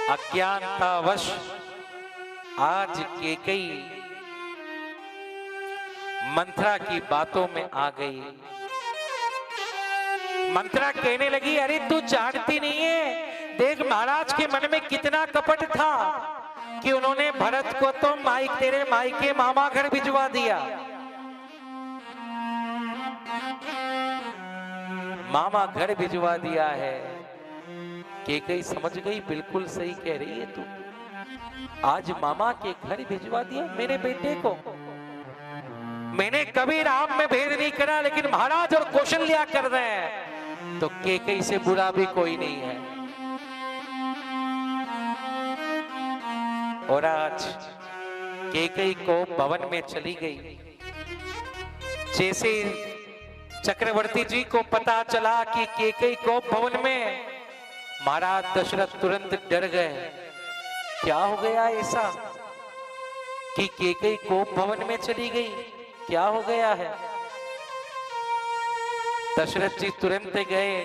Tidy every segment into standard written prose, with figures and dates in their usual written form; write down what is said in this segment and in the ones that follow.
अज्ञानतावश आज केकई मंत्रा की बातों में आ गई। मंत्रा कहने लगी, अरे तू जानती नहीं है, देख महाराज के मन में कितना कपट था कि उन्होंने भरत को तो तेरे मायके मामा घर भिजवा दिया। मामा घर भिजवा दिया है। केकई समझ गई, बिल्कुल सही कह रही है तू। आज मामा के घर भिजवा दिया मेरे बेटे को। मैंने कभी राम में भेद नहीं करा, लेकिन महाराज और कौशल्या कर रहे हैं तो केकई से बुरा भी कोई नहीं है। और आज केकई को भवन में चली गई। जैसे चक्रवर्ती जी को पता चला कि केकई को भवन में, महाराज दशरथ तुरंत डर गए। क्या हो गया ऐसा कि केकई को भवन में चली गई? क्या हो गया है? दशरथ जी तुरंत गए।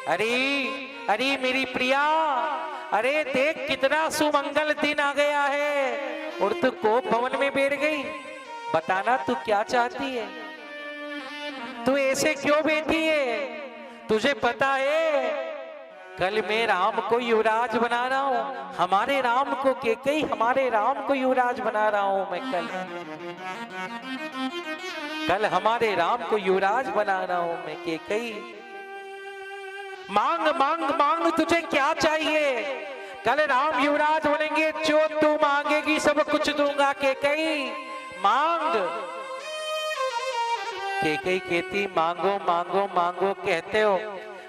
अरे अरे मेरी प्रिया, अरे देख कितना सुमंगल दिन आ गया है और तू को भवन में बैठ गई। बताना तू क्या चाहती है? तू ऐसे क्यों बैठी है? तुझे पता है कल मैं राम को युवराज बना रहा हूं। हमारे राम को केकई, हमारे राम को युवराज बना रहा हूं मैं। कल हमारे राम को युवराज बना रहा हूं मैं। केकई मांग मांग मांग, तुझे क्या चाहिए? कल राम युवराज बनेंगे, जो तू मांगेगी सब कुछ दूंगा। केकई मांग। केकई कहती, मांगो मांगो मांगो कहते हो,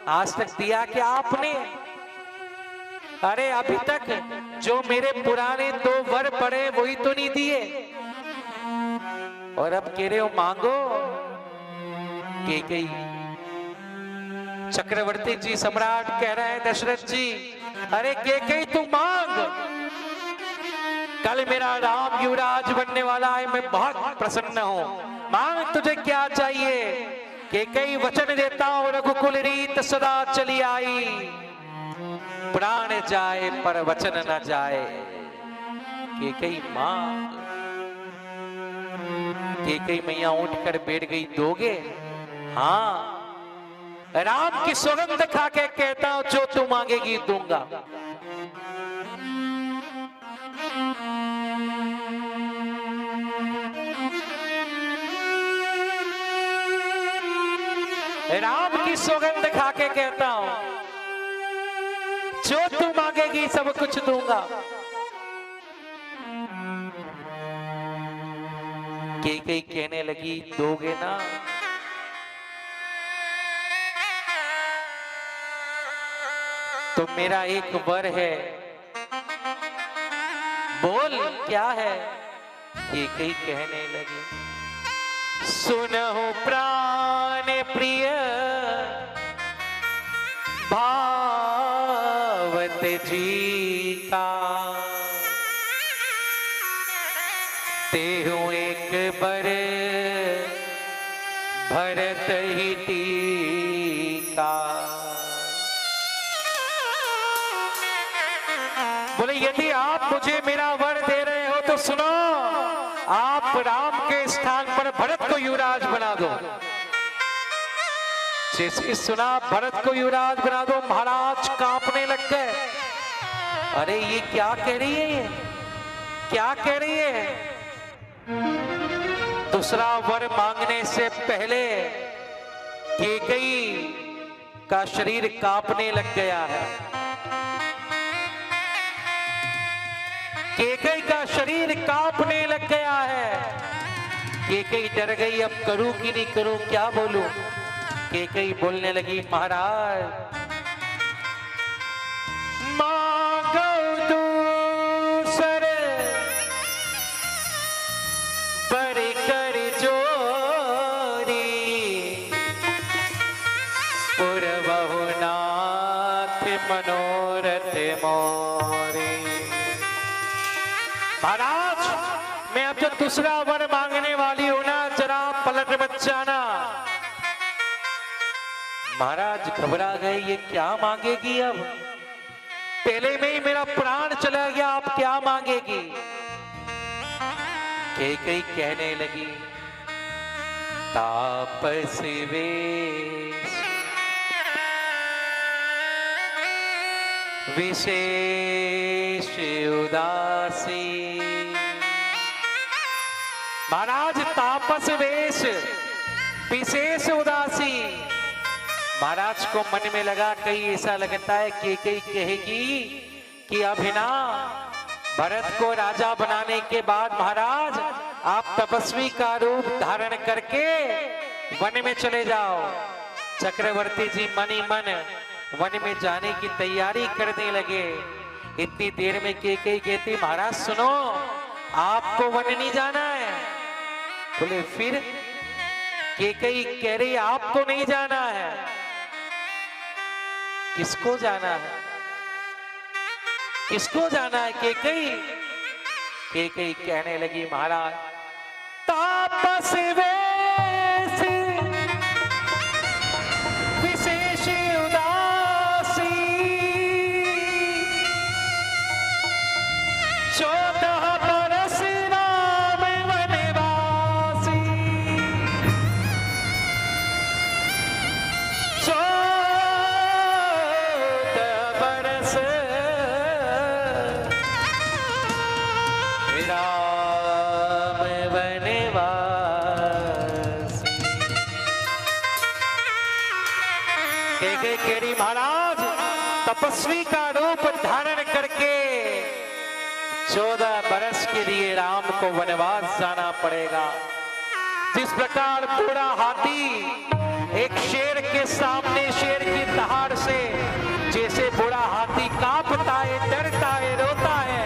आज तक दिया क्या आपने? अरे अभी तक जो मेरे पुराने 2 वर पड़े वही तो नहीं दिए, और अब कह रहे हो मांगो। केकई चक्रवर्ती जी सम्राट कह रहे हैं दशरथ जी, अरे केकई तू मांग। कल मेरा राम युवराज बनने वाला है, मैं बहुत प्रसन्न हूं। मांग, तुझे क्या चाहिए? केकई वचन देता हूं, रघुकुल रीत सदा चली आई। प्राण जाए पर वचन न जाए। केकई मांग। केकई मैया उठकर बैठ गई। दोगे? हाँ, राम की सौगंध खा के कहता हूं, जो तू मांगेगी दूंगा। राम की सौगंध खा के कहता हूं, जो तू मांगेगी सब कुछ दूंगा। केकई कहने लगी, दोगे ना? तो मेरा एक वर है, बोल क्या है? केकई कहने लगी, सुनहु प्राण प्रिय भावत जीता, तेहु एक बर भरत ही टीका। बोले, यदि आप मुझे मेरा वर दे रहे हो तो सुनो, आप राम के स्थान पर भरत को युवराज बना दो। जैसे सुना भरत को युवराज बना दो, महाराज कांपने लग गए। अरे ये क्या कह रही है? ये क्या कह रही है? दूसरा वर मांगने से पहले केकई का शरीर कांपने लग गया है। केकई का शरीर कांपने लग गया है। केकई डर गई, अब करूं कि नहीं करूं, क्या बोलूं? केकई बोलने लगी, महाराज मांगो दूसर बर कर जोरी, पुरबहु नाथ मनोरथ मोरे। महाराज, मैं अब जो दूसरा वर मांगने वाली हूं ना, जरा पलट मत जाना। महाराज घबरा गए, ये क्या मांगेगी अब? पहले में ही मेरा प्राण चला गया, आप क्या मांगेगी? कैकेयी कहने लगी, तापस वेश विशेष उदासी। महाराज तापस वेश विशेष उदासी। महाराज को मन में लगा, कहीं ऐसा लगता है कैकेयी कहेगी कि अभिना भरत को राजा बनाने के बाद महाराज आप तपस्वी का रूप धारण करके वन में चले जाओ। चक्रवर्ती जी मन ही मन वन में जाने की तैयारी करने लगे। इतनी देर में कैकेयी कहती, महाराज सुनो, आपको वन नहीं जाना है। बोले फिर? कैकेयी कह रही, आपको नहीं जाना है। किसको जाना है? किसको जाना है कैकेयी? कैकेयी कहने लगी, महाराज तापस वेश विशेष उदासी 14 बरस राम वनवासी। 14 बरस राम वनवासी। कैकेयी कह रही, महाराज तपस्वी का रूप धारण करके 14 बरस के लिए राम को वनवास जाना पड़ेगा। जिस प्रकार बूढ़ा हाथी एक शेर के सामने शेर की दहाड़ से जैसे बूढ़ा हाथी कांपता है, डरता है, रोता है,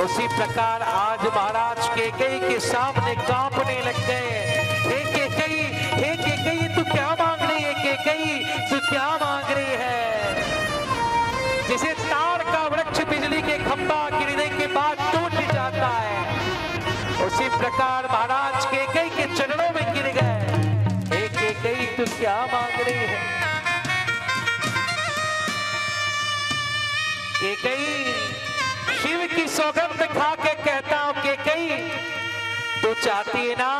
उसी प्रकार आज महाराज कैकेयी के सामने कांपने लग गए। हे कैकेयी तू क्या मांग रही है? कैकेयी तू क्या मांग रही है? जैसे तार का वृक्ष बिजली के खंभा गिरने के बाद टूट जाता है, उसी प्रकार महाराज कैकेयी के चरणों में गिर गए। हे कैकेयी तू क्या मांग रही है? कैकेयी शिव की सौगंध खा के कहता हूं, कैकेयी तू चाहती है ना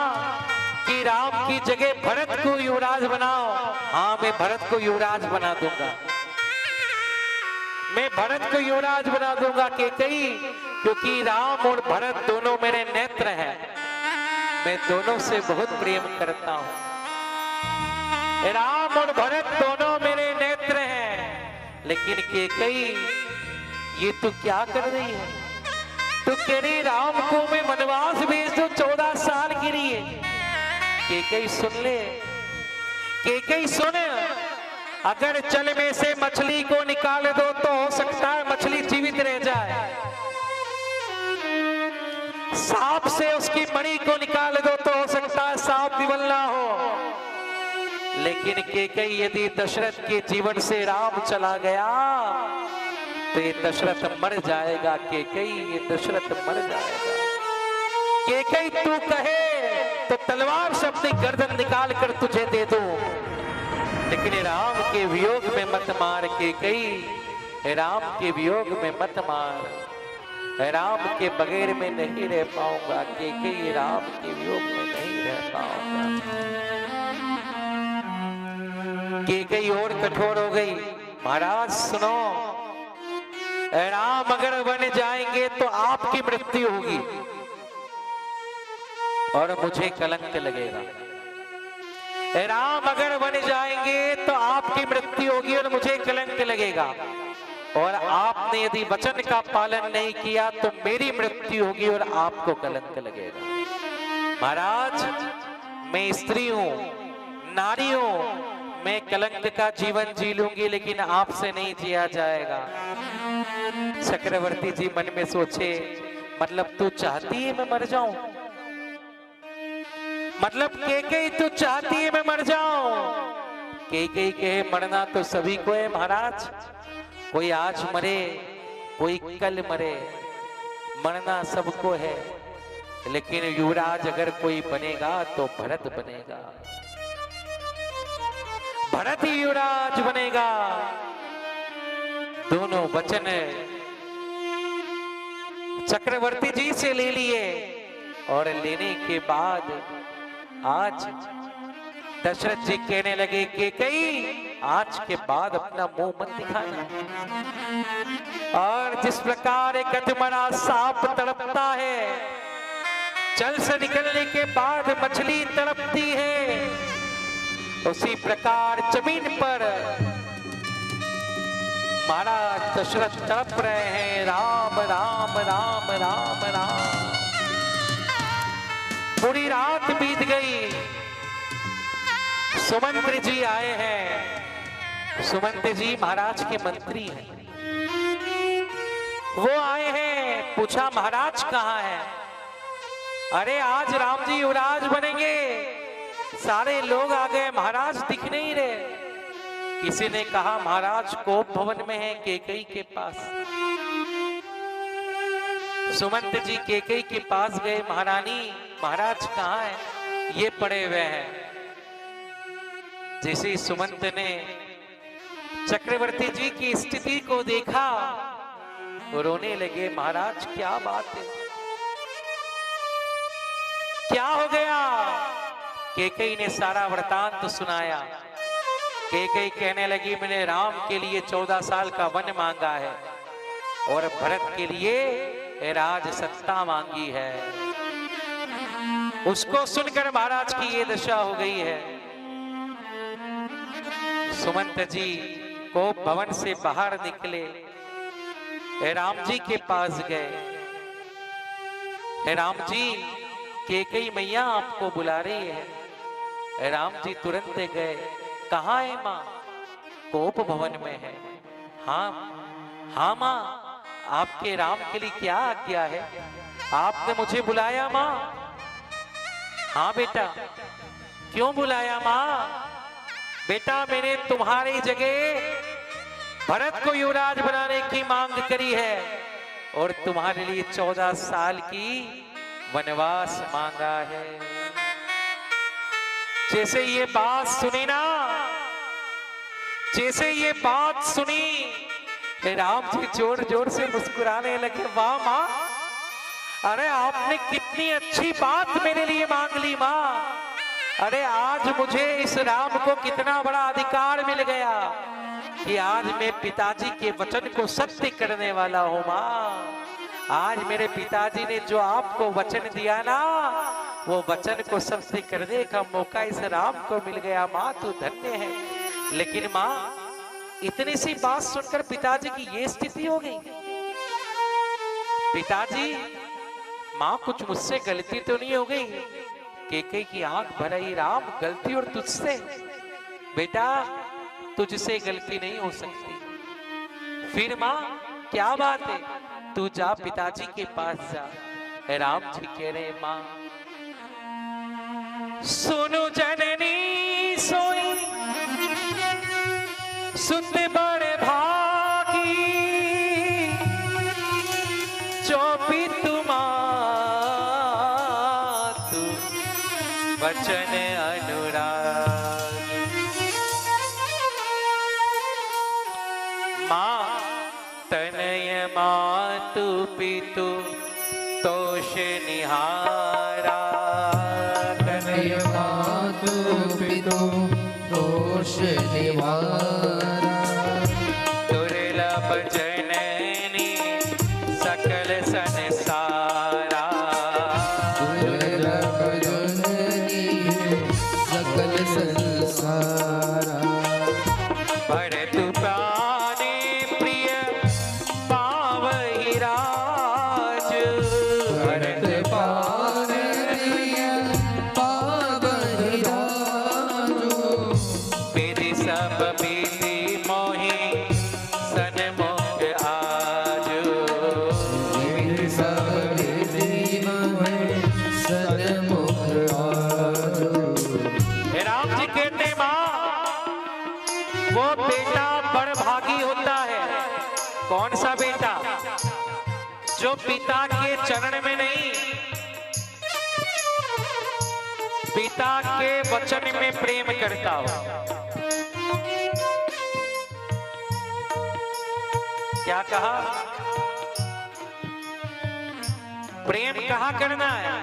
कि राम की जगह भरत को युवराज बनाओ? हाँ, मैं भरत को युवराज बना दूंगा। मैं भरत को युवराज बना दूंगा कैकेयी, क्योंकि राम और भरत दोनों मेरे नेत्र हैं। मैं दोनों से बहुत प्रेम करता हूं। राम और भरत दोनों मेरे नेत्र हैं। लेकिन कैकेयी ये तू क्या कर रही है? तू कह रही राम को मैं वनवास भेज दूं, 14 साल की रही है। कैकेयी सुन ले, कैकेयी सुन, अगर जल में से मछली को निकाल दो तो हो सकता है मछली जीवित रह जाए। सांप से उसकी मणि को निकाल दो तो हो सकता है सांप विवल ना हो। लेकिन कैकेयी यदि दशरथ के जीवन से राम चला गया तो ये दशरथ मर जाएगा। कैकेयी ये दशरथ मर जाएगा। कैकेयी तू कहे तो तलवार से अपनी गर्दन निकाल कर तुझे दे दूं, लेकिन राम के वियोग में मत मार कैकेयी, राम के वियोग में मत मार। राम के बगैर में नहीं रह पाऊंगा कैकेयी, राम के वियोग में नहीं रह पाऊंगा। कैकेयी और कठोर हो गई। महाराज सुनो, राम अगर वन जाएंगे तो आपकी मृत्यु होगी और मुझे कलंक लगेगा। राम अगर वन जाएंगे तो आपकी मृत्यु होगी और मुझे कलंक लगेगा। और आपने यदि वचन का पालन नहीं किया तो मेरी मृत्यु होगी और आपको कलंक लगेगा। महाराज मैं स्त्री हूं, नारी हूं, मैं कलंक का जीवन जी लूंगी, लेकिन आपसे नहीं जिया जाएगा। चक्रवर्ती जी मन में सोचे, मतलब तू चाहती है मैं मर जाऊं? मतलब कैकेयी तू चाहती है मैं मर जाऊं? कैकेयी कहे मरना तो सभी को है महाराज, कोई आज मरे कोई कल मरे, मरना सबको है। लेकिन युवराज अगर कोई बनेगा तो भरत बनेगा, भरत ही युवराज बनेगा। दोनों वचन चक्रवर्ती जी से ले लिए और लेने के बाद आज दशरथ जी कहने लगे कि कई आज के बाद अपना मुंह मत दिखाना। और जिस प्रकार एक अधमरा सांप तड़पता है, जल से निकलने के बाद मछली तड़पती है, उसी प्रकार जमीन पर महाराज दशरथ तड़प रहे हैं। राम राम राम राम राम। पूरी रात बीत गई। सुमंत्र जी आए हैं। सुमंत्र जी महाराज के मंत्री हैं। वो आए हैं, पूछा महाराज कहाँ है? अरे आज राम जी युवराज बनेंगे, सारे लोग आ गए, महाराज दिख नहीं रहे। किसी ने कहा महाराज कोप भवन में है, कैकेयी के पास। सुमंत जी कैकेयी के पास गए, महारानी महाराज कहाँ है? ये पड़े हुए हैं। जैसे सुमंत ने चक्रवर्ती जी की स्थिति को देखा, रोने लगे। महाराज क्या बात है, क्या हो गया? कैकेयी ने सारा वृतांत सुनाया। कैकेयी कहने लगी मैंने राम के लिए 14 साल का वन मांगा है और भरत के लिए राज सत्ता मांगी है। उसको सुनकर महाराज की ये दशा हो गई है। सुमंत जी कोप भवन से बाहर निकले, राम जी के पास गए। राम जी कैकेयी मैया आपको बुला रही है। राम जी तुरंत गए। कहाँ है माँ? कोप भवन में है। हाँ माँ, आपके राम के लिए क्या आज्ञा है? आपने मुझे बुलाया माँ? हाँ बेटा। क्यों बुलाया माँ? बेटा मैंने तुम्हारी जगह भरत को युवराज बनाने की मांग करी है और तुम्हारे लिए 14 साल की वनवास मांगा है। जैसे ये बात सुनी ना, जैसे ये बात सुनी, राम जी जोर जोर से मुस्कुराने लगे। वाह माँ, अरे आपने कितनी अच्छी बात मेरे लिए मांग ली माँ। अरे आज मुझे इस राम को कितना बड़ा अधिकार मिल गया कि आज मैं पिताजी के वचन को सत्य करने वाला हूँ माँ। आज मेरे पिताजी ने जो आपको वचन दिया ना, वो वचन को सत्य करने का मौका इस राम को मिल गया। माँ तू धन्य है। लेकिन माँ, इतनी सी बात सुनकर पिताजी की ये स्थिति हो गई। पिताजी, माँ कुछ मुझसे गलती तो नहीं हो गई? कैकेयी की आंख भर आई। राम गलती और तुझसे? बेटा तुझसे गलती नहीं हो सकती। फिर माँ क्या बात है? तू जा पिताजी के पास जा। राम जी कह रहे माँ सुनो जननी सोई सुत बड़े भागी चौपी तुमा तू वचन अनुराग। माँ तनय मातु पितु तोष निहारा। तनय मातु पितु तोष निहारा। दुर्लभ जननी सकल संसारा। दुर्लभ जननी सकल संसारा। भरत प्राणे प्रिय पावहि राज। भरत पावहि पावहि राजो। विधि सब विधि मोहि सन्मुख आजो। विधि सब विधि मोहि सन्मुख आजो। राम जी कहते माँ, वो बेटा बड़ भागी होता है। कौन सा बेटा? जो पिता के चरण में नहीं, पिता के वचन में प्रेम करता हो। क्या कहा? प्रेम कहाँ करना है?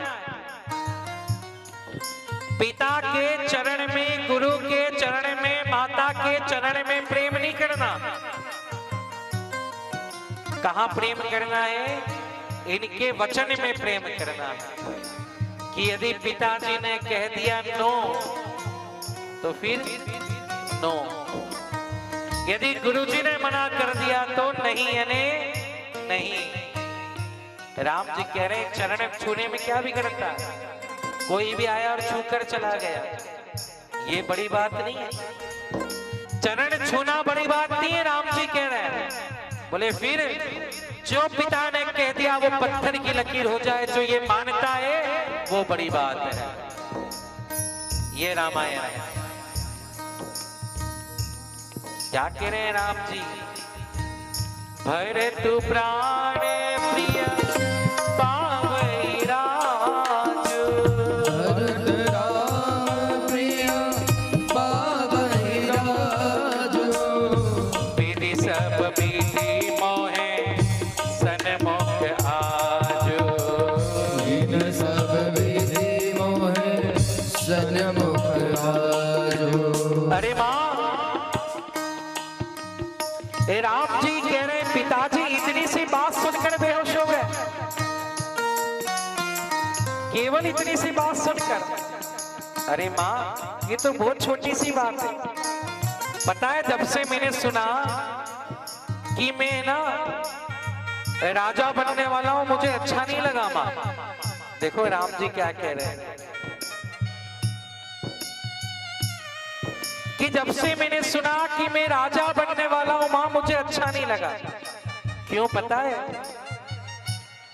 पिता के चरण में, गुरु के चरण में, माता के चरण में प्रेम नहीं करना। कहाँ प्रेम करना है? इनके वचन में प्रेम करना है। कि यदि पिताजी ने कह दिया नो तो फिर नो, यदि गुरुजी ने मना कर दिया तो नहीं, यानी नहीं। राम जी कह रहे हैं चरण छूने में क्या बिगड़ता है? कोई भी आया और छूकर चला गया, ये बड़ी बात नहीं है। चरण छूना बड़ी बात नहीं है, राम जी कह रहे हैं। बोले फिर जो पिता ने कह दिया वो पत्थर की लकीर हो जाए, जो ये मानता है वो बड़ी बात है। ये रामायण है। क्या कह रहे हैं राम जी? भरत प्राण प्रिय पावई राजू, भरत राम प्रिय पावई राजू, विधि सब विधि मोहे सन्मुख आजू, इन सब विधि मोहे सन्मुख आजू। अरे माँ, राम जी कह रहे पिताजी इतनी सी बात सुनकर बेहोश हो गए, केवल इतनी सी बात सुनकर। अरे माँ, ये तो बहुत छोटी सी बात है। पता है जब से मैंने सुना कि मैं ना राजा बनने वाला हूं, मुझे अच्छा नहीं लगा माँ। देखो राम जी क्या कह रहे हैं कि जब से मैंने सुना कि मैं राजा बनने वाला हूं मां, मुझे अच्छा नहीं लगा। क्यों पता है?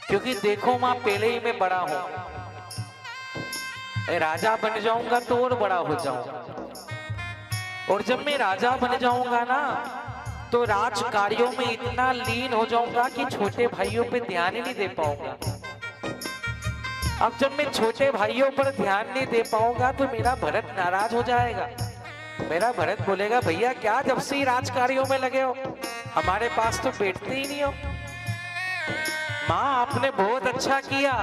क्योंकि देखो मां, पहले ही मैं बड़ा हूं, राजा बन जाऊंगा तो और बड़ा हो जाऊंगा, और जब मैं राजा बन जाऊंगा ना तो राज कार्यों में इतना लीन हो जाऊंगा कि छोटे भाइयों पे ध्यान ही नहीं दे पाऊंगा। अब जब मैं छोटे भाइयों पर ध्यान नहीं दे पाऊंगा तो मेरा भरत नाराज हो जाएगा। मेरा भरत बोलेगा भैया क्या जब से राज कार्यों में लगे हो, हमारे पास तो बैठते ही नहीं हो। माँ आपने बहुत अच्छा किया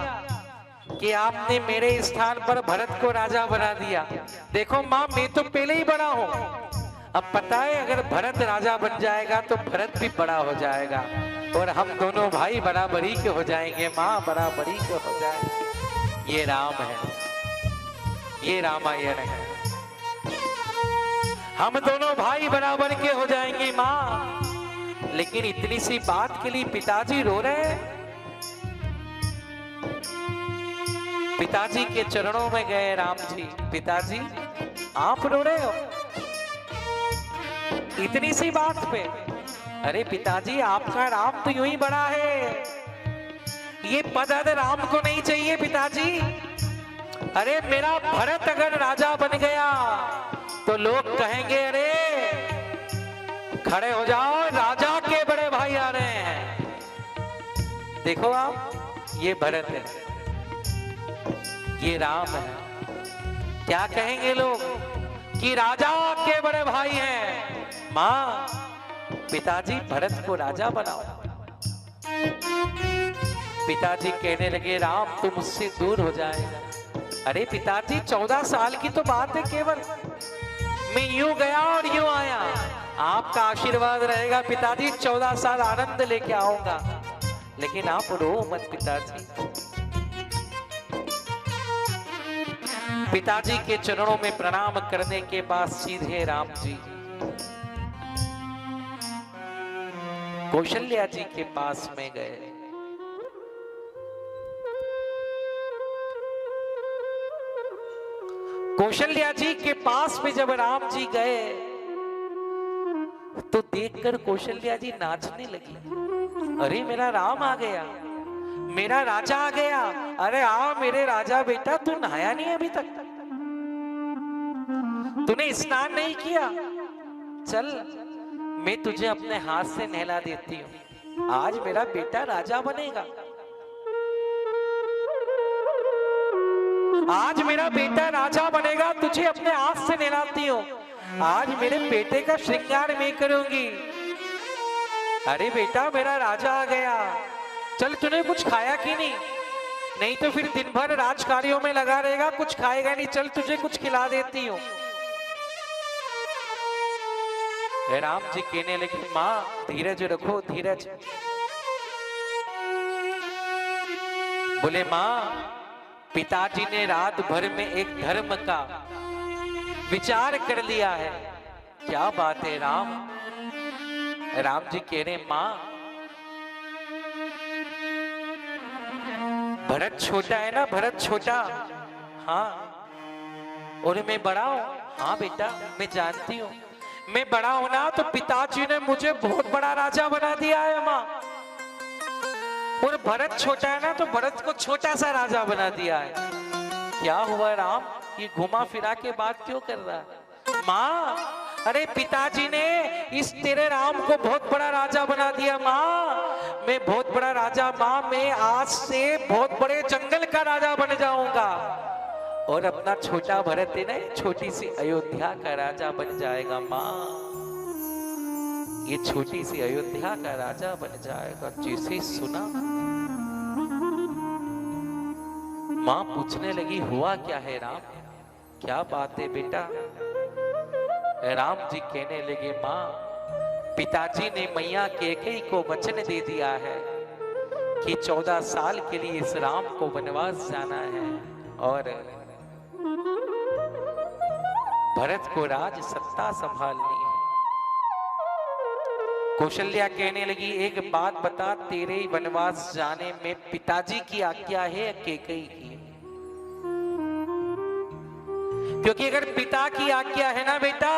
कि आपने मेरे स्थान पर भरत को राजा बना दिया। देखो माँ, मैं तो पहले ही बड़ा हूं। अब पता है अगर भरत राजा बन जाएगा तो भरत भी बड़ा हो जाएगा और हम दोनों भाई बराबरी के हो जाएंगे। माँ बराबरी के हो जाएंगे। ये राम है, ये रामायण है। हम दोनों भाई बराबर के हो जाएंगे माँ। लेकिन इतनी सी बात के लिए पिताजी रो रहे हैं। पिताजी के चरणों में गए राम जी। पिताजी आप रो रहे हो इतनी सी बात पे? अरे पिताजी आपका राम तो यूं ही बड़ा है, ये पद राम को नहीं चाहिए पिताजी। अरे मेरा भरत अगर राजा बन गया तो लोग कहेंगे अरे खड़े हो जाओ, राजा के बड़े भाई आ रहे हैं। देखो आप, ये भरत है, ये राम है। क्या कहेंगे लोग कि राजा के बड़े भाई हैं। मां, पिताजी भरत को राजा बनाओ। पिताजी कहने लगे राम तू मुझसे दूर हो जाएगा। अरे पिताजी 14 साल की तो बात है केवल, मैं यूं गया और यूं आया, आपका आशीर्वाद रहेगा पिताजी, 14 साल आनंद लेके आऊंगा। लेकिन आप रो मत पिताजी। पिताजी के चरणों में प्रणाम करने के बाद सीधे राम जी कौशल्या जी के पास में गए। कौशल्या जी के पास में जब राम जी गए तो देखकर कौशल्या जी नाचने लगी। अरे मेरा राम आ गया, मेरा राजा आ गया। अरे आ मेरे राजा बेटा, तू नहाया नहीं अभी तक, तूने स्नान नहीं किया, चल मैं तुझे अपने हाथ से नहला देती हूँ, आज मेरा बेटा राजा बनेगा। आज मेरा बेटा राजा बनेगा, तुझे अपने हाथ से नहलाती हूँ, आज मेरे बेटे का श्रृंगार मैं करूंगी। अरे बेटा मेरा राजा आ गया, चल तूने कुछ खाया कि नहीं? नहीं तो फिर दिन भर राज कार्यों में लगा रहेगा, कुछ खाएगा नहीं, चल तुझे कुछ खिला देती हूँ। राम जी कहने लगे माँ धीरज रखो धीरज। बोले माँ पिताजी ने रात भर में एक धर्म का विचार कर लिया है। क्या बात है राम? राम जी कह रहे माँ भरत छोटा है ना, भरत छोटा, हाँ, और मैं बड़ा हूं। हाँ बेटा मैं जानती हूँ, मैं बड़ा हूं ना तो पिताजी ने मुझे बहुत बड़ा राजा बना दिया है माँ, और भरत छोटा है ना तो भरत को छोटा सा राजा बना दिया है। क्या हुआ राम, ये घुमा फिरा के बात क्यों कर रहा है? माँ अरे पिताजी ने इस तेरे राम को बहुत बड़ा राजा बना दिया माँ, मैं बहुत बड़ा राजा माँ, मैं आज से बहुत बड़े जंगल का राजा बन जाऊंगा, और अपना छोटा भरत है ना छोटी सी अयोध्या का राजा बन जाएगा माँ, ये छोटी सी अयोध्या का राजा बन जाएगा। जैसे सुना माँ पूछने लगी हुआ क्या है राम, क्या बात है बेटा? राम जी कहने लगे माँ पिताजी ने मैया कैकेयी को वचन दे दिया है कि 14 साल के लिए इस राम को वनवास जाना है, और भरत को राज सत्ता संभालनी है। कौशल्या कहने लगी एक बात बता, तेरे वनवास जाने में पिताजी की आज्ञा है या कैकेयी की? क्योंकि अगर पिता की आज्ञा है ना बेटा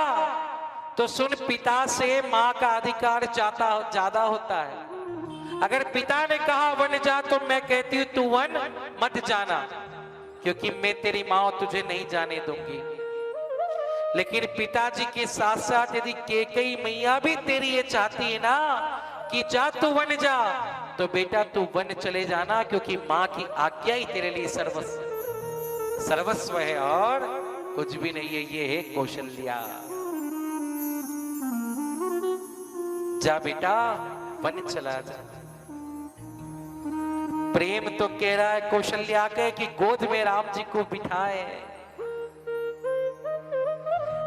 तो सुन, पिता से मां का अधिकार ज्यादा होता है। अगर पिता ने कहा वन जा तो मैं कहती हूं तू वन मत जाना, क्योंकि मैं तेरी मां तुझे नहीं जाने दूंगी। लेकिन पिताजी के साथ साथ यदि कैकेयी मैया भी तेरी ये चाहती है ना कि जा तू वन जा, तो बेटा तू वन चले जाना, क्योंकि मां की आज्ञा ही तेरे लिए सर्वस्व है और कुछ भी नहीं है। ये है कौशल्या। जा बेटा वन चला जा। प्रेम तो कह रहा है कौशल्या के कि गोद में राम जी को बिठाए।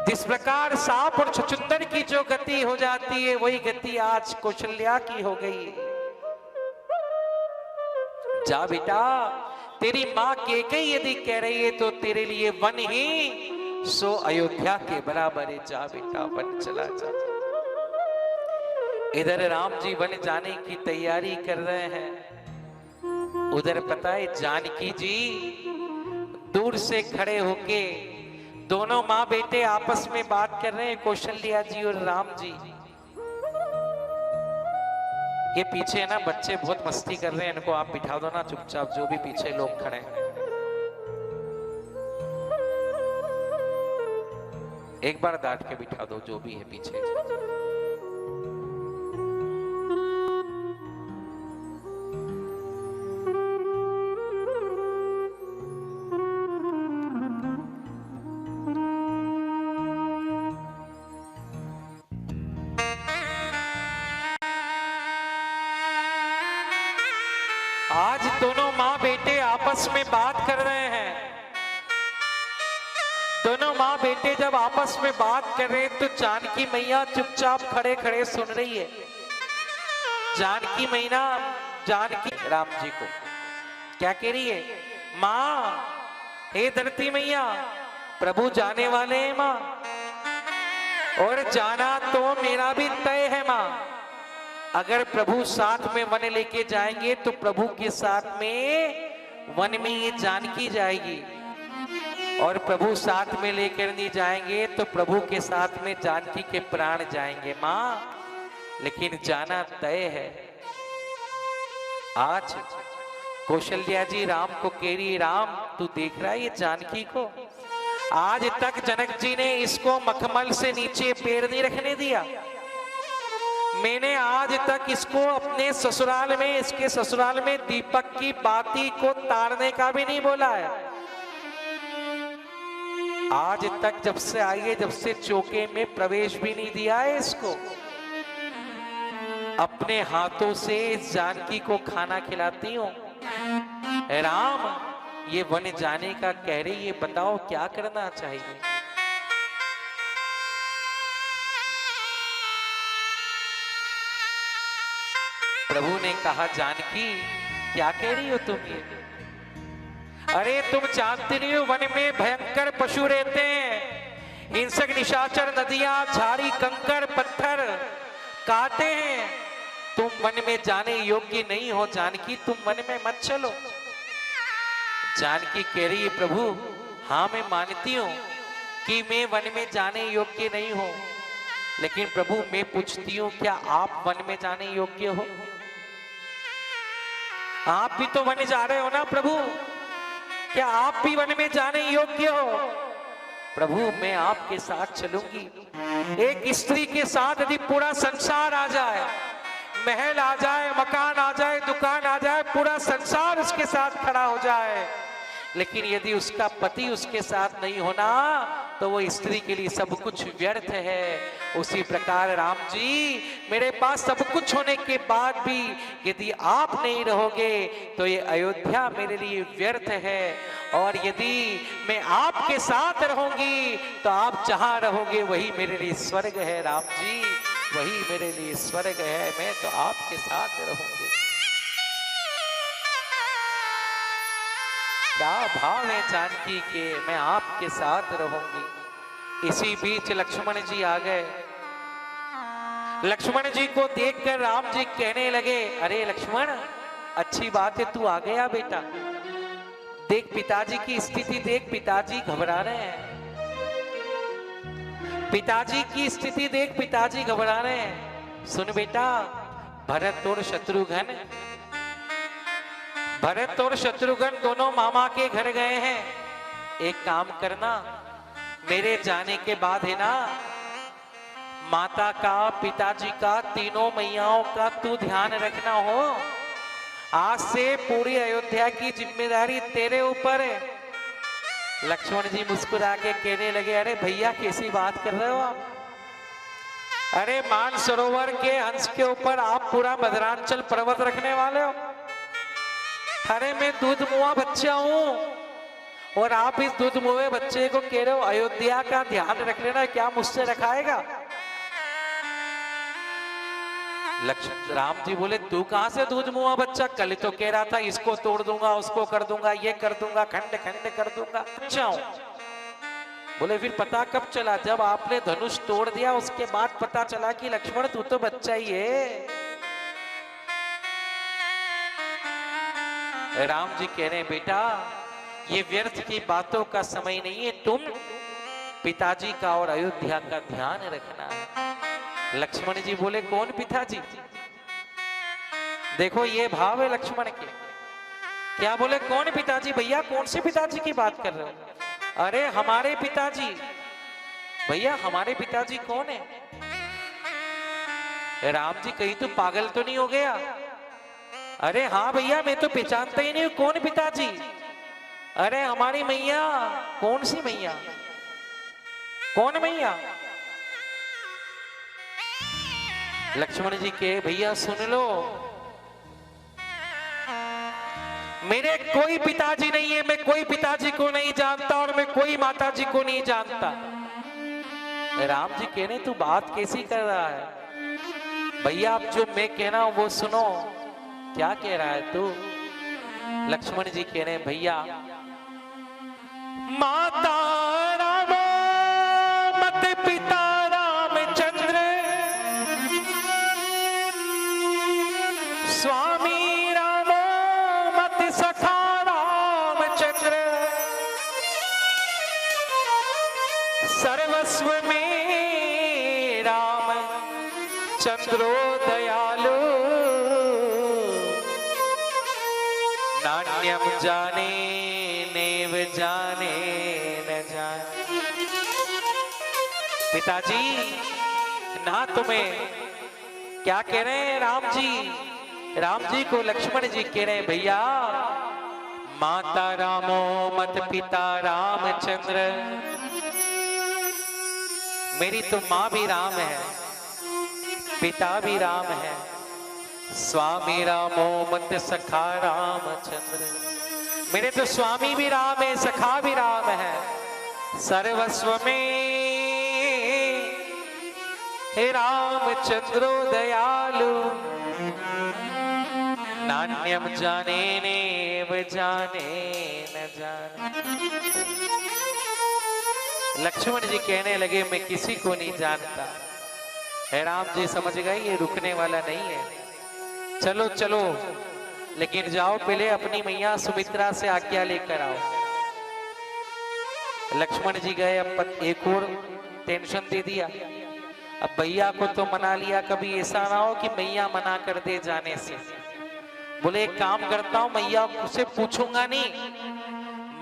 जिस प्रकार सांप और छुछुंदर की जो गति हो जाती है वही गति आज कौशल्या की हो गई। जा बेटा, तेरी मां कैकेयी यदि कह रही है तो तेरे लिए वन ही सो अयोध्या के बराबर है। जा बेटा वन चला जा। इधर राम जी वन जाने की तैयारी कर रहे हैं, उधर पता है जानकी जी दूर से खड़े होके दोनों माँ बेटे आपस में बात कर रहे हैं, कौशल्या जी और राम जी। ये पीछे ना बच्चे बहुत मस्ती कर रहे हैं, इनको आप बिठा दो ना चुपचाप, जो भी पीछे लोग खड़े हैं। एक बार डांट के बिठा दो जो भी है पीछे। आज दोनों माँ बेटे आपस में बात कर रहे हैं। दोनों माँ बेटे जब आपस में बात कर रहे हैं तो जानकी मैया चुपचाप खड़े खड़े सुन रही है। जानकी मैया जानकी राम जी को क्या कह रही है? माँ हे धरती मैया, प्रभु जाने वाले हैं माँ, और जाना तो मेरा भी तय है माँ। अगर प्रभु साथ में वन लेके जाएंगे तो प्रभु के साथ में वन में ये जानकी जाएगी, और प्रभु साथ में लेकर नहीं जाएंगे तो प्रभु के साथ में जानकी के प्राण जाएंगे माँ। लेकिन जाना तय है। आज कौशल्या जी राम को कह रही, राम तू देख रहा है ये जानकी को, आज तक जनक जी ने इसको मखमल से नीचे पैर नहीं रखने दिया। मैंने आज तक इसको अपने ससुराल में, इसके ससुराल में दीपक की बाती को तारने का भी नहीं बोला है। आज तक जब से आई है, जब से चौके में प्रवेश भी नहीं दिया है इसको। अपने हाथों से जानकी को खाना खिलाती हूँ। राम, ये वन जाने का कह रही, ये बताओ क्या करना चाहिए। प्रभु ने कहा, जानकी क्या कह रही हो तुम ये? अरे तुम जानते नहीं हो, वन में भयंकर पशु रहते हैं, हिंसक निशाचर, नदियां, झाड़ी, कंकड़, पत्थर काटे हैं। तुम वन में जाने योग्य नहीं हो जानकी, तुम वन में मत चलो। जानकी कह रही है, प्रभु हाँ मैं मानती हूं कि मैं वन में जाने योग्य नहीं हूं, लेकिन प्रभु मैं पूछती हूं, क्या आप वन में जाने योग्य हो? आप भी तो वन जा रहे हो ना प्रभु, क्या आप भी वन में जाने योग्य हो? प्रभु मैं आपके साथ चलूंगी। एक स्त्री के साथ यदि पूरा संसार आ जाए, महल आ जाए, मकान आ जाए, दुकान आ जाए, पूरा संसार उसके साथ खड़ा हो जाए, लेकिन यदि उसका पति उसके साथ नहीं होना तो वो स्त्री के लिए सब कुछ व्यर्थ है। उसी प्रकार राम जी, मेरे पास सब कुछ होने के बाद भी यदि आप नहीं रहोगे तो ये अयोध्या मेरे लिए व्यर्थ है, और यदि मैं आपके साथ रहूंगी तो आप जहां रहोगे वही मेरे लिए स्वर्ग है। राम जी, वही मेरे लिए स्वर्ग है, मैं तो आपके साथ रहूंगी। क्या भाव है जानकी के, मैं आपके साथ रहूंगी। इसी बीच लक्ष्मण जी आ गए। लक्ष्मण जी को देखकर राम जी कहने लगे, अरे लक्ष्मण अच्छी बात है तू आ गया बेटा, देख पिताजी की स्थिति देख, पिताजी घबरा रहे हैं। पिताजी की स्थिति देख, पिताजी घबरा रहे हैं। सुन बेटा, भरत और शत्रुघ्न दोनों मामा के घर गए हैं। एक काम करना, मेरे जाने के बाद है ना, माता का, पिताजी का, तीनों मैयाओं का तू ध्यान रखना हो। आज से पूरी अयोध्या की जिम्मेदारी तेरे ऊपर है। लक्ष्मण जी मुस्कुरा के कहने लगे, अरे भैया कैसी बात कर रहे हो आप? अरे मानसरोवर के हंस के ऊपर आप पूरा मदरांचल पर्वत रखने वाले हो? अरे मैं दूध मुआ बच्चा हूं और आप इस दूध मुए बच्चे को कह रहे हो अयोध्या का ध्यान रख लेना, क्या मुझसे रखाएगा? राम जी बोले, तू कहां से दूध मुआ बच्चा? कल तो कह रहा था इसको तोड़ दूंगा, उसको कर दूंगा, ये कर दूंगा, खंड खंड कर दूंगा। अच्छा हूं। बोले फिर पता कब चला? जब आपने धनुष तोड़ दिया उसके बाद पता चला कि लक्ष्मण तू तो बच्चा ही है। राम जी कह रहे हैं, बेटा ये व्यर्थ की बातों का समय नहीं है, तुम पिताजी का और अयोध्या का ध्यान रखना है। लक्ष्मण जी बोले, कौन पिताजी? देखो ये भाव है लक्ष्मण के। क्या बोले, कौन पिताजी? भैया कौन से पिताजी की बात कर रहे हो? अरे हमारे पिताजी। भैया हमारे पिताजी कौन है? राम जी कहीं तू पागल तो नहीं हो गया? अरे हाँ भैया, मैं तो पहचानता ही नहीं हूं, कौन पिताजी? अरे हमारी मैया। कौन सी मैया? कौन मैया? लक्ष्मण जी के, भैया सुन लो, मेरे कोई पिताजी नहीं है, मैं कोई पिताजी को नहीं जानता और मैं कोई माताजी को नहीं जानता। राम जी कहने, तू बात कैसी कर रहा है? भैया आप जो मैं कह रहा हूं वो सुनो। क्या कह रहा है तू? लक्ष्मण जी कह रहे हैं, भैया माता राम मत पिता रामचंद्र, स्वामी राम मत सखा रामचंद्र, सर्वस्व में राम चंद्रो दयालु, नान्यम जाने नेव जाने न जाने। पिताजी ना तुम्हें, क्या कह रहे हैं राम जी? राम जी को लक्ष्मण जी कह रहे हैं, भैया माता रामो मत पिता रामचंद्र, मेरी तो माँ भी राम है, पिता भी राम है, स्वामी रामो मत सखा रामचंद्र। मेरे तो स्वामी भी राम है, सखा भी राम है। सर्वस्व में हे रामचंद्रो दयालु, नान्यम जाने नेव जाने न जाने। लक्ष्मण जी कहने लगे मैं किसी को नहीं जानता। है राम जी समझ गए ये रुकने वाला नहीं है। चलो चलो, लेकिन जाओ पहले अपनी मैया सुमित्रा से आज्ञा लेकर आओ। लक्ष्मण जी गए, अब एक और टेंशन दे दिया। अब भैया को तो मना लिया, कभी ऐसा ना हो कि मैया मना कर दे जाने से। बोले एक काम करता हूं, मैया से पूछूंगा नहीं,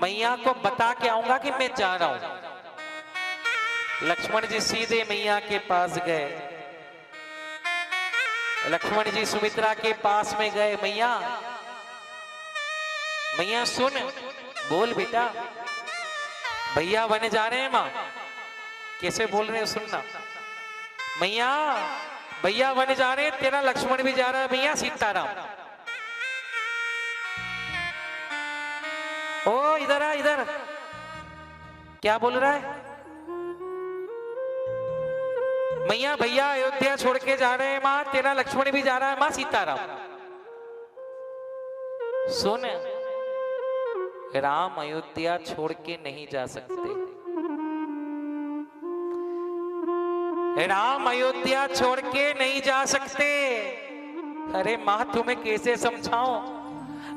मैया को बता के आऊंगा कि मैं जा रहा हूं। लक्ष्मण जी सीधे मैया के पास गए। लक्ष्मण जी सुमित्रा के पास में गए। मैया मैया सुन, बोल बेटा। भैया बने जा रहे हैं। मां कैसे बोल रहे हैं सुनना। मैया भैया बने जा रहे हैं, तेरा लक्ष्मण भी जा रहा है। भैया सीताराम, ओ इधर आ इधर। क्या बोल रहा है। मैया भैया अयोध्या छोड़ के जा रहे हैं। मां तेरा लक्ष्मण भी जा रहा है। मां सीताराम सुन, राम अयोध्या छोड़ के नहीं जा सकते। राम अयोध्या छोड़ के नहीं जा सकते। अरे मां तुम्हें कैसे समझाऊं।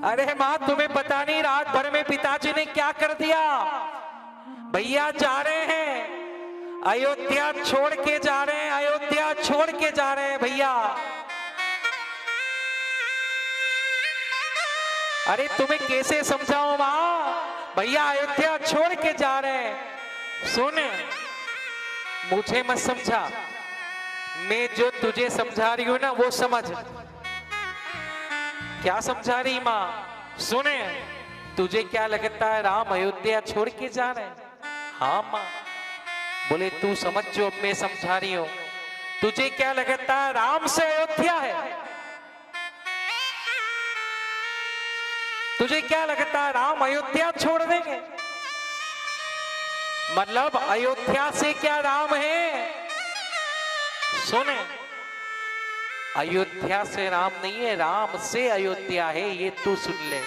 अरे मां तुम्हें पता नहीं रात भर में पिताजी ने क्या कर दिया। भैया जा रहे हैं, अयोध्या छोड़ के जा रहे हैं, अयोध्या छोड़ के जा रहे हैं भैया। अरे तुम्हें कैसे समझाऊं मां, भैया अयोध्या छोड़ के जा रहे हैं। सुन, मुझे मत समझा, मैं जो तुझे समझा रही हूं ना वो समझ। क्या समझा रही मां। सुने, तुझे क्या लगता है राम अयोध्या छोड़ के जा रहे हैं। हाँ मां। बोले तू समझ जो मैं समझा रही हूं। तुझे क्या लगता है राम से अयोध्या है। तुझे क्या लगता है राम अयोध्या छोड़ देंगे। मतलब अयोध्या से क्या राम है। सुने, अयोध्या से राम नहीं है, राम से अयोध्या है, ये तू सुन ले।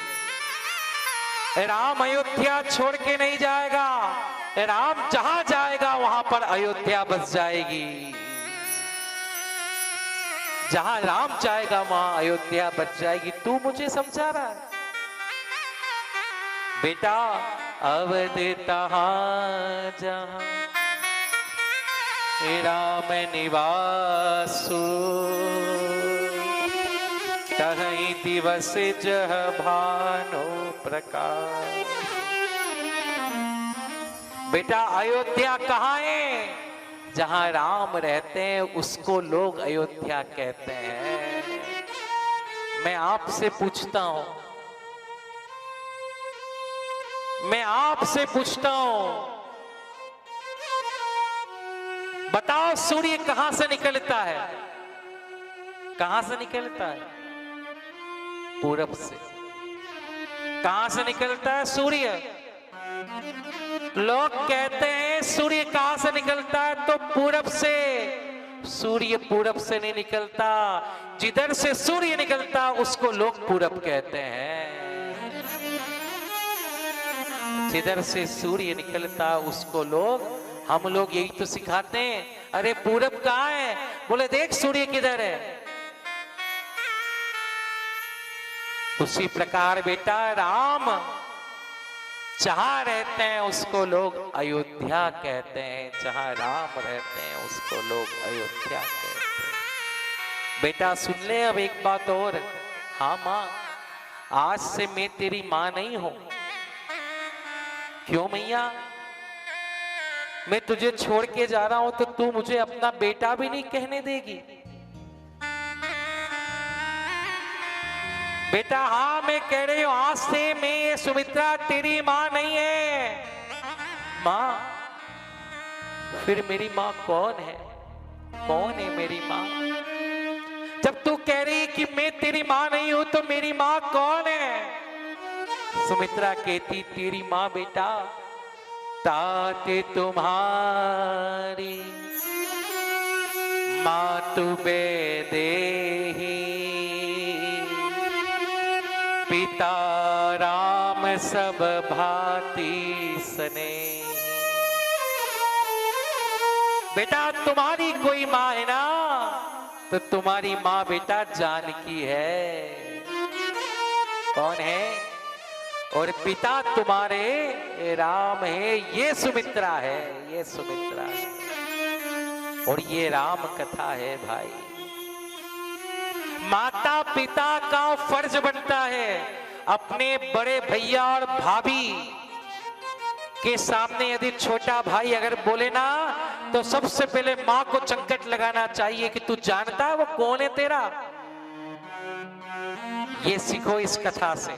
राम अयोध्या छोड़ के नहीं जाएगा। राम जहां जाएगा वहां पर अयोध्या बस जाएगी। जहां राम जाएगा वहां अयोध्या बच जाएगी। तू मुझे समझा रहा है बेटा। अवध तहां जहां राम निवासु, तहीं दिवस जह भानु प्रकाश। बेटा अयोध्या कहाँ है। जहां राम रहते हैं उसको लोग अयोध्या कहते हैं। मैं आपसे पूछता हूं, मैं आपसे पूछता हूं, बताओ सूर्य कहां से निकलता है। कहां से निकलता है। पूरब से। कहां से निकलता है सूर्य। लोग कहते हैं सूर्य कहां से निकलता है, तो पूरब से। सूर्य पूरब से नहीं निकलता, जिधर से सूर्य निकलता उसको लोग पूरब कहते हैं। जिधर से सूर्य निकलता उसको लोग, हम लोग यही तो सिखाते हैं। अरे पूरब कहाँ है। बोले देख सूर्य किधर है। उसी प्रकार बेटा राम जहां रहते हैं उसको लोग अयोध्या कहते हैं। जहां राम रहते हैं उसको लोग अयोध्या कहते हैं। बेटा सुन ले अब एक बात और। हाँ मां, आज से मैं तेरी मां नहीं हूं। क्यों मैया। मैं तुझे छोड़ के जा रहा हूं तो तू मुझे अपना बेटा भी नहीं कहने देगी। बेटा हाँ मैं कह रही हूं, आज से मैं सुमित्रा तेरी मां नहीं है। मां, फिर मेरी मां कौन है। कौन है मेरी मां। जब तू कह रही कि मैं तेरी माँ नहीं हूं तो मेरी माँ कौन है? सुमित्रा कहती तेरी माँ बेटा ताते तुम्हारी मातु बेदेही पिता राम सब भांति सने। बेटा तुम्हारी कोई माँ है ना तो तुम्हारी माँ बेटा जानकी है। कौन है? और पिता तुम्हारे राम है, ये सुमित्रा है, ये सुमित्रा है। और ये राम कथा है भाई। माता पिता का फर्ज बनता है अपने बड़े भैया और भाभी के सामने यदि छोटा भाई अगर बोले ना तो सबसे पहले मां को चंकट लगाना चाहिए कि तू जानता है वो कौन है तेरा। ये सीखो इस कथा से।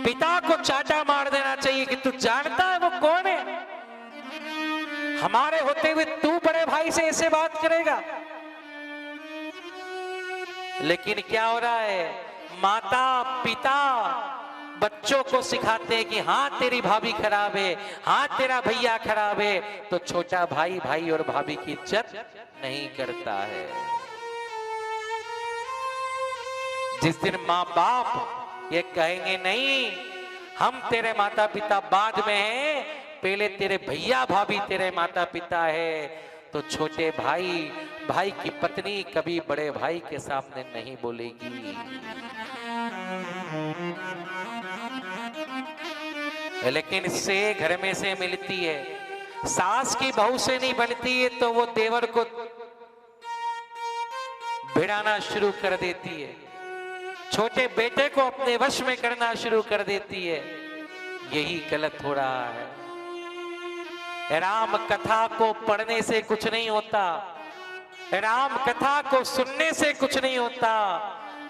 पिता को चाटा मार देना चाहिए कि तू जानता है वो कौन है। हमारे होते हुए तू बड़े भाई से ऐसे बात करेगा। लेकिन क्या हो रहा है, माता पिता बच्चों को सिखाते हैं कि हाँ तेरी भाभी खराब है, हाँ तेरा भैया खराब है, तो छोटा भाई भाई और भाभी की इज्जत नहीं करता है। जिस दिन माँ बाप ये कहेंगे नहीं हम तेरे माता पिता बाद में हैं, पहले तेरे भैया भाभी तेरे माता पिता है, तो छोटे भाई भाई की पत्नी कभी बड़े भाई के सामने नहीं बोलेगी। लेकिन इससे घर में से मिलती है, सास की बहू से नहीं बनती है तो वो देवर को भिड़ाना शुरू कर देती है, छोटे बेटे को अपने वश में करना शुरू कर देती है। यही गलत हो रहा है। राम कथा को पढ़ने से कुछ नहीं होता, राम कथा को सुनने से कुछ नहीं होता।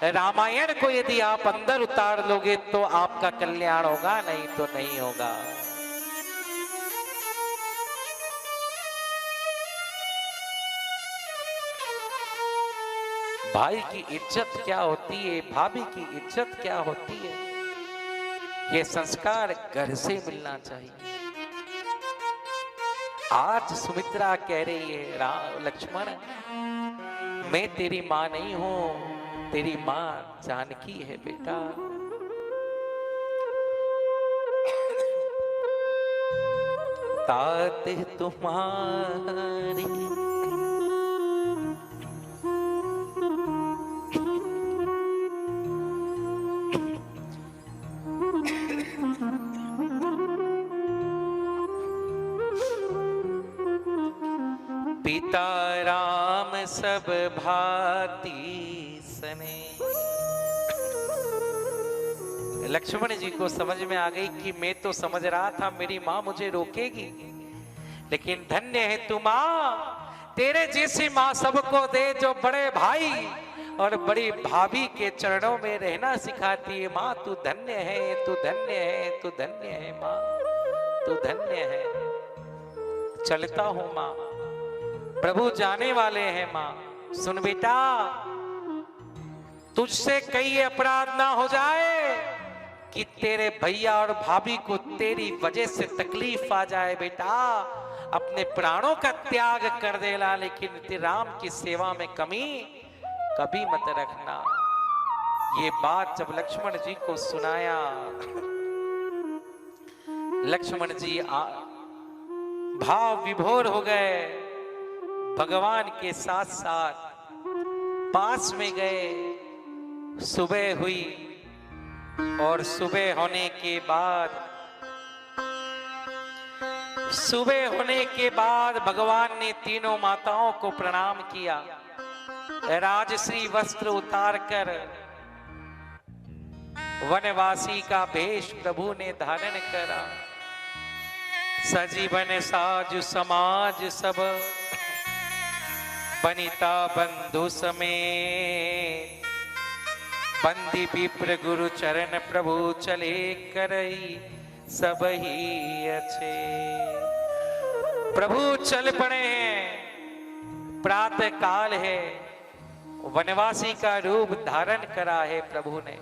रामायण को यदि आप अंदर उतार लोगे तो आपका कल्याण होगा, नहीं तो नहीं होगा। भाई की इज्जत क्या होती है, भाभी की इज्जत क्या होती है, ये संस्कार घर से मिलना चाहिए। आज सुमित्रा कह रही है राम लक्ष्मण मैं तेरी मां नहीं हूं, तेरी मां जानकी है बेटा। ताते तुम्हारी पिता राम सब भांति सने। लक्ष्मण जी को समझ में आ गई कि मैं तो समझ रहा था मेरी माँ मुझे रोकेगी, लेकिन धन्य है तू माँ, तेरे जैसी माँ सबको दे जो बड़े भाई और बड़ी भाभी के चरणों में रहना सिखाती है। माँ तू धन्य है, तू धन्य है, तू धन्य है माँ, तू धन्य है। चलता हूं माँ, प्रभु जाने वाले हैं माँ। सुन बेटा, तुझसे कई अपराध ना हो जाए कि तेरे भैया और भाभी को तेरी वजह से तकलीफ आ जाए। बेटा अपने प्राणों का त्याग कर देना, लेकिन राम की सेवा में कमी कभी मत रखना। ये बात जब लक्ष्मण जी को सुनाया, लक्ष्मण जी भाव विभोर हो गए। भगवान के साथ साथ पास में गए। सुबह हुई और सुबह होने के बाद भगवान ने तीनों माताओं को प्रणाम किया। राजश्री वस्त्र उतारकर वनवासी का भेष प्रभु ने धारण करा। सजीवन साजु समाज सब बनिता बंधु समेत, बंदी विप्र गुरु चरण प्रभु चले करई सब ही अच्छे। प्रभु चल पड़े हैं, प्रातः काल है वनवासी का रूप धारण करा है प्रभु ने।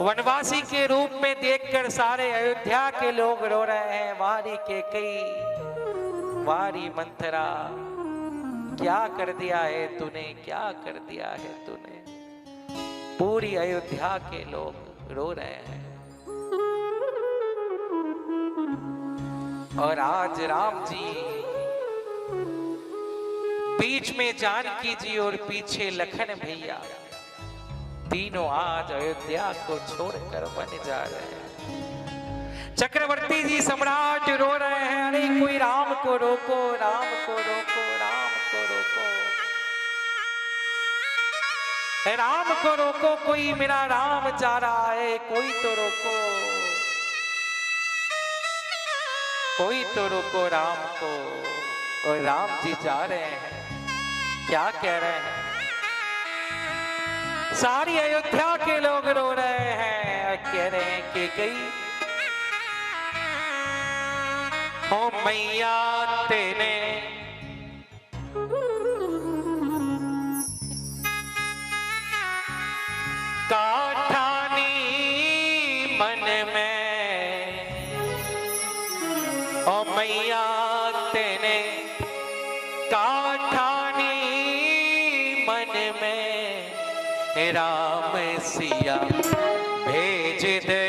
वनवासी के रूप में देखकर सारे अयोध्या के लोग रो रहे हैं। वारी केकई, वारी मंथरा, क्या कर दिया है तूने, क्या कर दिया है तूने। पूरी अयोध्या के लोग रो रहे हैं। और आज राम जी बीच में जानकी जी और पीछे लखन भैया, तीनों आज अयोध्या को छोड़कर वन जा रहे हैं। चक्रवर्ती जी सम्राट रो रहे हैं, अरे कोई राम को रोको, राम को रोको, राम को रोको, राम को रोको, कोई मेरा राम जा रहा है, कोई तो रोको, कोई तो रोको राम को। और राम जी जा रहे हैं, क्या कह रहे हैं? सारी अयोध्या के लोग रो रहे हैं, कह रहे हैं कि गई हो मैया तेने काठानी मन में, ओ मैया तेने काठानी मन में, राम सिया भेज दे